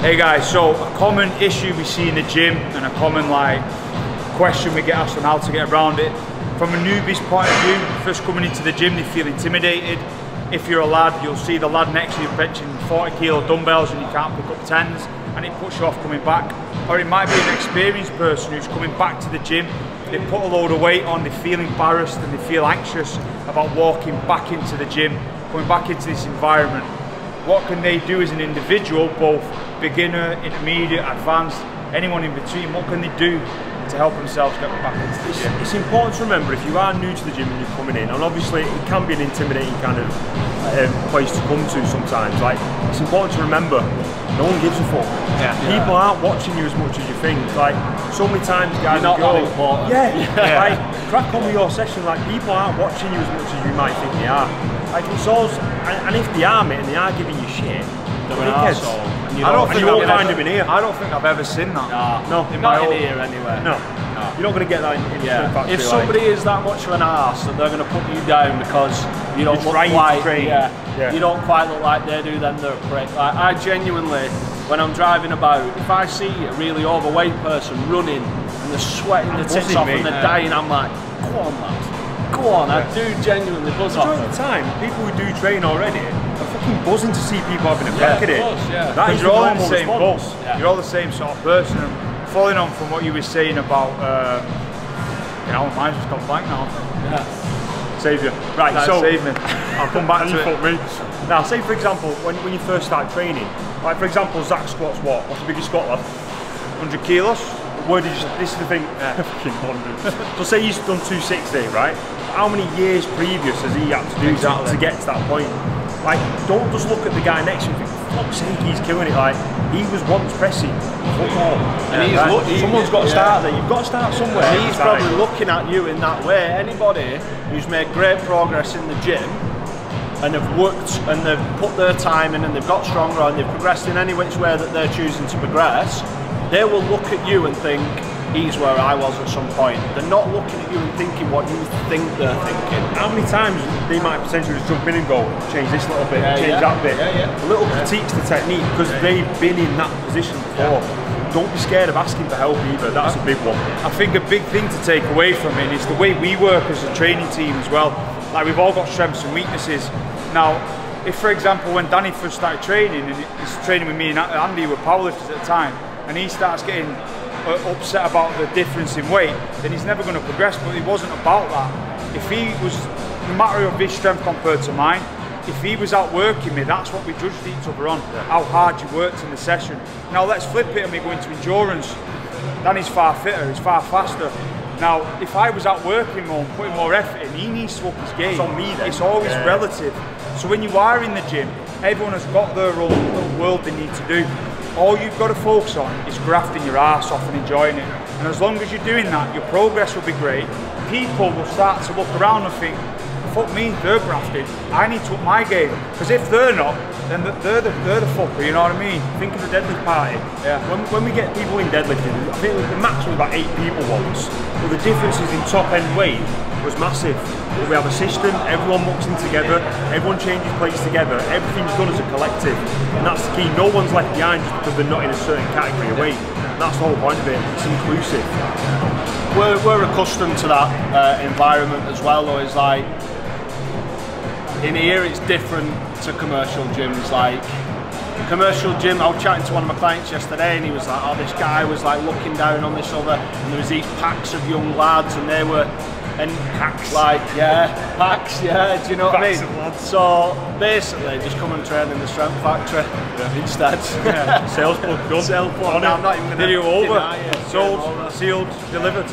Hey guys, so a common issue we see in the gym and a common question we get asked on how to get around it. From a newbie's point of view, first coming into the gym, they feel intimidated. If you're a lad, you'll see the lad next to you benching 40 kilo dumbbells and you can't pick up 10s, and it puts you off coming back. Or it might be an experienced person who's coming back to the gym, they put a load of weight on, they feel embarrassed and they feel anxious about walking back into the gym, coming back into this environment. What can they do as an individual, both beginner, intermediate, advanced, anyone in between? What can they do to help themselves get back into the gym? It's important to remember, if you are new to the gym and you're coming in, and obviously it can be an intimidating kind of place to come to sometimes, it's important to remember, no one gives a fuck. Yeah. People aren't watching you as much as you think. So many times guys you're not go, that important. Crack on with your session, people aren't watching you as much as you might think they are. It's always, and if they are, mate, and they are giving you shit, they're an arsehole. I don't think you'll find them in here. I don't think I've ever seen that. No, not in here anyway. No. You're not going to get that in factory. If somebody is that much of an arse that they're going to put you down because you don't look quite, you don't quite look like they do, then they're a prick. I genuinely, when I'm driving about, if I see a really overweight person running and they're sweating their tits off and they're dying, I'm like, go on, lads. Go on, I do genuinely buzz off. During the time, people who do train already are fucking buzzing to see people having a crack at it. That is, you're all in the same boat. You're all the same sort of person. And following on from what you were saying about, mine's just gone blank now. Save you. Right, so save me. I'll come back to it. Now, say for example, when you first start training, for example, Zach squats what? What's the biggest squat, lad? 100 kilos. Where did you, this is the thing, fucking 100. So say he's done 260, right? How many years previous has he had to do to get to that point? Don't just look at the guy next to you and think, for fuck's sake, he's killing it. He was once pressing. Fuck all. And someone's got to start there. You've got to start somewhere. And he's probably looking at you in that way. Anybody who's made great progress in the gym and have worked and they've put their time in and they've got stronger and they've progressed in any which way that they're choosing to progress, they will look at you and think, he's where I was at some point. They're not looking at you and thinking what you think they're thinking. How many times they might potentially just jump in and go, change this little bit, change that bit. A little critiques the technique because they've been in that position before. Don't be scared of asking for help either, that's a big one. I think a big thing to take away from it is the way we work as a training team as well. We've all got strengths and weaknesses. Now, if for example when Danny first started training, and he's training with me and Andy, were powerlifters at the time, and he starts getting upset about the difference in weight, then he's never going to progress. But it wasn't about that. If he was, no matter of his strength compared to mine, if he was outworking me, that's what we judged each other on, how hard you worked in the session. Now let's flip it and we go into endurance. Danny's far fitter, he's far faster. Now, if I was outworking more and putting more effort in, he needs to up his game. It's on me then. It's always relative. So when you are in the gym, everyone has got their own little world they need to do. All you've got to focus on is grafting your ass off and enjoying it. And as long as you're doing that, your progress will be great. People will start to look around and think, fuck me, they're grafting. I need to up my game. Because if they're not, then they're the fucker, you know what I mean? Think of the deadlift party. When we get people in deadlifting, I think the max was about 8 people once. But the differences in top end weight was massive. We have a system, everyone mucks in together, everyone changes plates together, everything's done as a collective. And that's the key, no one's left behind just because they're not in a certain category of weight. That's the whole point of it, it's inclusive. We're accustomed to that environment as well, though. It's in here it's different to commercial gyms. Commercial gym, I was chatting to one of my clients yesterday and he was like, oh, this guy was looking down on this other, and there was these packs of young lads and they were, and packs, packs, do you know what I mean? So basically just come and train in the strength factory instead. Sales plug done. Sales plug, I'm not even going to did you over, sold, sealed, delivered.